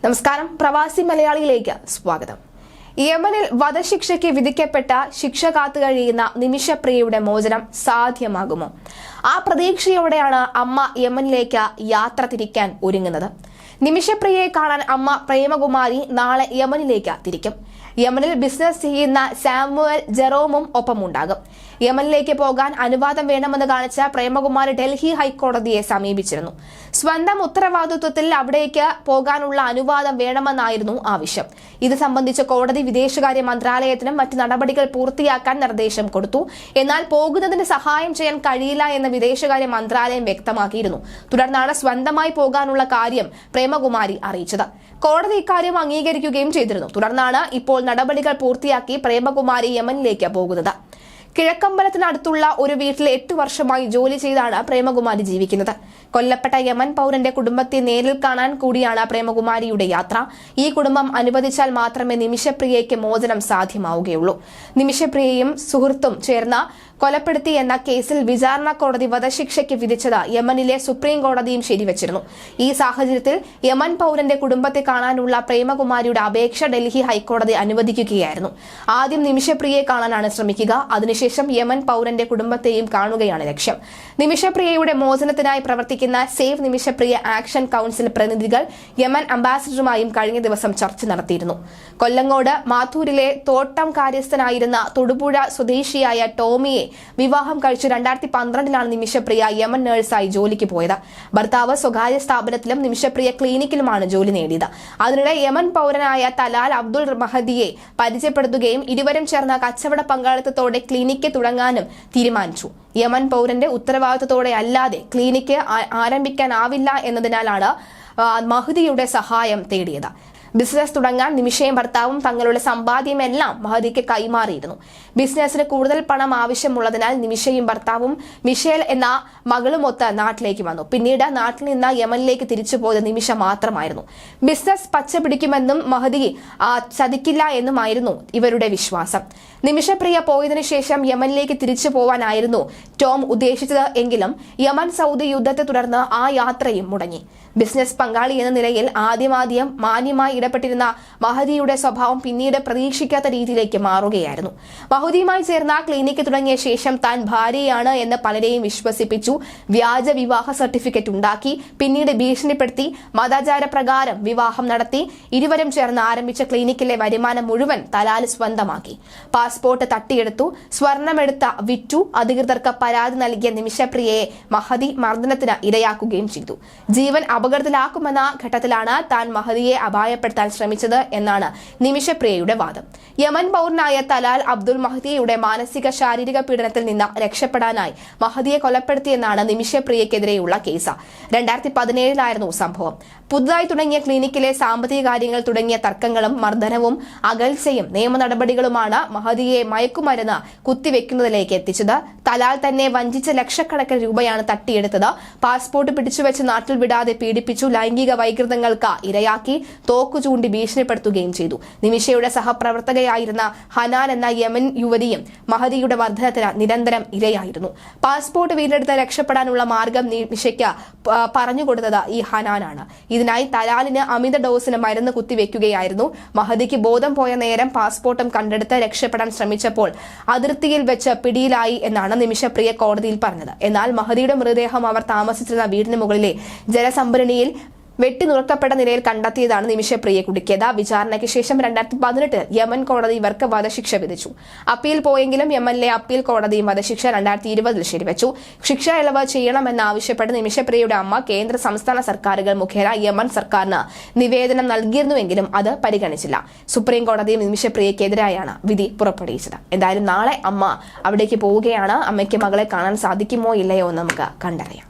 നമസ്കാരം. പ്രവാസി മലയാളിയിലേക്ക് സ്വാഗതം. യമനിൽ വധശിക്ഷയ്ക്ക് വിധിക്കപ്പെട്ട ശിക്ഷ കാത്തു കഴിയുന്ന നിമിഷപ്രിയയുടെ മോചനം സാധ്യമാകുമോ? ആ പ്രതീക്ഷയോടെയാണ് അമ്മ യമനിലേക്ക് യാത്ര തിരിക്കാൻ ഒരുങ്ങുന്നത്. നിമിഷപ്രിയയെ കാണാൻ അമ്മ പ്രേമകുമാരി നാളെ യമനിലേക്ക് തിരിക്കും. യമനിൽ ബിസിനസ് ചെയ്യുന്ന സാമുവൽ ജെറോമും ഒപ്പമുണ്ടാകും. യമനിലേക്ക് പോകാൻ അനുവാദം വേണമെന്ന് കാണിച്ച പ്രേമകുമാരി ഡൽഹി ഹൈക്കോടതിയെ സമീപിച്ചിരുന്നു. സ്വന്തം ഉത്തരവാദിത്വത്തിൽ അവിടേക്ക് പോകാനുള്ള അനുവാദം വേണമെന്നായിരുന്നു ആവശ്യം. ഇത് സംബന്ധിച്ച് കോടതി വിദേശകാര്യ മന്ത്രാലയത്തിനും മറ്റ് നടപടികൾ പൂർത്തിയാക്കാൻ നിർദ്ദേശം കൊടുത്തു. എന്നാൽ പോകുന്നതിന് സഹായം ചെയ്യാൻ കഴിയില്ല എന്ന് വിദേശകാര്യ മന്ത്രാലയം വ്യക്തമാക്കിയിരുന്നു. തുടർന്നാണ് സ്വന്തമായി പോകാനുള്ള കാര്യം പ്രേമകുമാരി അറിയിച്ചത്. കോടതി ഇക്കാര്യം അംഗീകരിക്കുകയും ചെയ്തിരുന്നു. തുടർന്നാണ് ഇപ്പോൾ നടപടികൾ പൂർത്തിയാക്കി പ്രേമകുമാരി യമനിലേക്ക് പോകുന്നത്. കിഴക്കമ്പലത്തിനടുത്തുള്ള ഒരു വീട്ടിൽ 8 വർഷമായി ജോലി ചെയ്താണ് പ്രേമകുമാരി ജീവിക്കുന്നത്. കൊല്ലപ്പെട്ട യമൻ പൗരന്റെ കുടുംബത്തെ നേരിൽ കാണാൻ കൂടിയാണ് പ്രേമകുമാരിയുടെ യാത്ര. ഈ കുടുംബം അനുവദിച്ചാൽ മാത്രമേ നിമിഷപ്രിയയ്ക്ക് മോചനം സാധ്യമാവുകയുള്ളൂ. നിമിഷപ്രിയയും സുഹൃത്തും ചേർന്ന് കൊലപ്പെടുത്തി എന്ന കേസിൽ വിചാരണ കോടതി വധശിക്ഷയ്ക്ക് വിധിച്ചത് യമനിലെ സുപ്രീം കോടതിയും ശരിവച്ചിരുന്നു. ഈ സാഹചര്യത്തിൽ യമൻ പൗരന്റെ കുടുംബത്തെ കാണാനുള്ള പ്രേമകുമാരിയുടെ അപേക്ഷ ഡൽഹി ഹൈക്കോടതി അനുവദിക്കുകയായിരുന്നു. ആദ്യം നിമിഷപ്രിയയെ കാണാനാണ് ശ്രമിക്കുക. അതിനുശേഷം യമൻ പൗരന്റെ കുടുംബത്തെയും കാണുകയാണ് ലക്ഷ്യം. നിമിഷപ്രിയയുടെ മോചനത്തിനായി പ്രവർത്തിക്കുന്ന സേവ് നിമിഷപ്രിയ ആക്ഷൻ കൌൺസിൽ പ്രതിനിധികൾ യമൻ അംബാസിഡറുമായും കഴിഞ്ഞ ദിവസം ചർച്ച നടത്തിയിരുന്നു. കൊല്ലങ്ങോട് മാത്തൂരിലെ തോട്ടം കാര്യസ്ഥനായിരുന്ന തൊടുപുഴ സ്വദേശിയായ ടോമിയെ വിവാഹം കഴിച്ച് 2012 നിമിഷപ്രിയ യമൻ നഴ്സായി ജോലിക്ക് പോയത്. ഭർത്താവ് സ്വകാര്യ സ്ഥാപനത്തിലും നിമിഷപ്രിയ ക്ലിനിക്കിലുമാണ് ജോലി നേടിയത്. അതിനിടെ യമൻ പൗരനായ തലാൽ അബ്ദുൾ മഹദിയെ പരിചയപ്പെടുത്തുകയും ഇരുവരും ചേർന്ന കച്ചവട പങ്കാളിത്തത്തോടെ ക്ലിനിക്ക് തുടങ്ങാനും തീരുമാനിച്ചു. യമൻ പൗരന്റെ ഉത്തരവാദിത്തത്തോടെ അല്ലാതെ ക്ലിനിക്ക് ആരംഭിക്കാനാവില്ല എന്നതിനാലാണ് മഹദിയുടെ സഹായം തേടിയത്. ബിസിനസ് തുടങ്ങാൻ നിമിഷയും ഭർത്താവും തങ്ങളുടെ സമ്പാദ്യമെല്ലാം മഹദിക്ക് കൈമാറിയിരുന്നു. ബിസിനസിന് കൂടുതൽ പണം ആവശ്യമുള്ളതിനാൽ നിമിഷയും ഭർത്താവും മിഷേൽ എന്ന മകളുമൊത്ത് നാട്ടിലേക്ക് വന്നു. പിന്നീട് നാട്ടിൽ നിന്ന് യമനിലേക്ക് തിരിച്ചുപോയത് നിമിഷ മാത്രമായിരുന്നു. ബിസിനസ് പച്ചപിടിക്കുമെന്നും മഹദി ചതിക്കില്ല എന്നുമായിരുന്നു ഇവരുടെ വിശ്വാസം. നിമിഷപ്രിയ പോയതിനു ശേഷം യമനിലേക്ക് തിരിച്ചു പോവാനായിരുന്നു ടോം ഉദ്ദേശിച്ചത്. എങ്കിലും യമൻ സൗദി യുദ്ധത്തെ തുടർന്ന് ആ യാത്രയും മുടങ്ങി. ബിസിനസ് പങ്കാളി എന്ന നിലയിൽ ആദ്യം മാന്യമായി ഇടപെട്ടിരുന്ന മഹദിയുടെ സ്വഭാവം പിന്നീട് പ്രതീക്ഷിക്കാത്ത രീതിയിലേക്ക് മാറുകയായിരുന്നു. മഹദിയുമായി ചേർന്ന ക്ലിനിക്ക് തുടങ്ങിയ ശേഷം താൻ ഭാര്യയാണ് എന്ന് പലരെയും വിശ്വസിപ്പിച്ചു. വ്യാജ വിവാഹ സർട്ടിഫിക്കറ്റ് ഉണ്ടാക്കി പിന്നീട് ഭീഷണിപ്പെടുത്തി മതാചാര പ്രകാരം വിവാഹം നടത്തി. ഇരുവരും ചേർന്ന് ആരംഭിച്ച ക്ലിനിക്കിലെ വരുമാനം മുഴുവൻ തലാൽ സ്വന്തമാക്കി. പാസ്പോർട്ട് തട്ടിയെടുത്തു, സ്വർണമെടുത്ത വിറ്റു. അധികൃതർക്ക് പരാതി നൽകിയ നിമിഷപ്രിയയെ മഹദി മർദ്ദനത്തിന് ഇരയാക്കുകയും ചെയ്തു. ജീവൻ അപകടത്തിലാക്കുമെന്ന ഘട്ടത്തിലാണ് താൻ മഹദിയെ അപായപ്പെടുത്താൻ ശ്രമിച്ചത് എന്നാണ് നിമിഷപ്രിയയുടെ വാദം. യമൻ പൗരനായ തലാൽ അബ്ദുൾ മഹദിയുടെ മാനസിക ശാരീരിക പീഡനത്തിൽ നിന്ന് രക്ഷപ്പെടാനായി മഹദിയെ കൊലപ്പെടുത്തിയെന്നാണ് നിമിഷപ്രിയക്കെതിരെയുള്ള കേസ്. 2017 സംഭവം. പുതുതായി തുടങ്ങിയ ക്ലിനിക്കിലെ സാമ്പത്തിക കാര്യങ്ങൾ തുടങ്ങിയ തർക്കങ്ങളും മർദ്ദനവും അകൽച്ചയും നിയമ നടപടികളുമാണ് മഹദിയെ മയക്കുമരുന്ന് കുത്തിവെക്കുന്നതിലേക്ക് എത്തിച്ചത്. തലാൽ തന്നെ വഞ്ചിച്ച ലക്ഷക്കണക്കിന് രൂപയാണ് തട്ടിയെടുത്തത്. പാസ്പോർട്ട് പിടിച്ചുവെച്ച് നാട്ടിൽ വിടാതെ പീഡിപ്പിച്ചു. ലൈംഗിക വൈകൃതങ്ങൾക്ക് ഇരയാക്കി. തോക്കു ചൂണ്ടി ഭീഷണിപ്പെടുത്തുകയും ചെയ്തു. നിമിഷയുടെ സഹപ്രവർത്തകയായിരുന്ന ഹനാൻ എന്ന യമൻ യുവതിയും മഹദിയുടെ മർദ്ദനത്തിന് നിരന്തരം ഇരയായിരുന്നു. പാസ്പോർട്ട് വീണ്ടെടുത്ത് രക്ഷപ്പെടാനുള്ള മാർഗം നിമിഷയ്ക്ക് പറഞ്ഞുകൊടുത്തത് ഈ ഹനാനാണ്. ഇതിനായി തലാലിന് അമിത ഡോസിന് മരുന്ന് കുത്തിവെക്കുകയായിരുന്നു. മഹദിക്ക് ബോധം പോയ നേരം പാസ്പോർട്ടും കണ്ടെടുത്ത് രക്ഷപ്പെടാൻ ശ്രമിച്ചപ്പോൾ അതിർത്തിയിൽ വെച്ച് പിടിയിലായി എന്നാണ് നിമിഷപ്രിയ കോടതിയിൽ പറഞ്ഞത്. എന്നാൽ മഹദിയുടെ മൃതദേഹം അവർ താമസിച്ചിരുന്ന വീടിന് മുകളിലെ ജലസംഭരണിയിൽ വെട്ടിനുറുക്കപ്പെട്ട നിലയിൽ കണ്ടെത്തിയതാണ് നിമിഷപ്രിയയെ കുടുക്കിയത്. വിചാരണയ്ക്ക് ശേഷം 2018 യമൻ കോടതി ഇവർക്ക് വധശിക്ഷ വിധിച്ചു. അപ്പീൽ പോയെങ്കിലും യമനിലെ അപ്പീൽ കോടതിയും വധശിക്ഷ 2020 ശരിവച്ചു. ശിക്ഷ ഇളവ് ചെയ്യണമെന്നാവശ്യപ്പെട്ട് നിമിഷപ്രിയയുടെ അമ്മ കേന്ദ്ര സംസ്ഥാന സർക്കാരുകൾ മുഖേന യമൻ സർക്കാരിന് നിവേദനം നൽകിയിരുന്നുവെങ്കിലും അത് പരിഗണിച്ചില്ല. സുപ്രീം കോടതിയും നിമിഷപ്രിയക്കെതിരായാണ് വിധി പുറപ്പെടുവിച്ചത്. എന്തായാലും നാളെ അമ്മ അവിടേക്ക് പോവുകയാണ്. അമ്മയ്ക്ക് മകളെ കാണാൻ സാധിക്കുമോ ഇല്ലയോ എന്ന് നമുക്ക് കണ്ടറിയാം.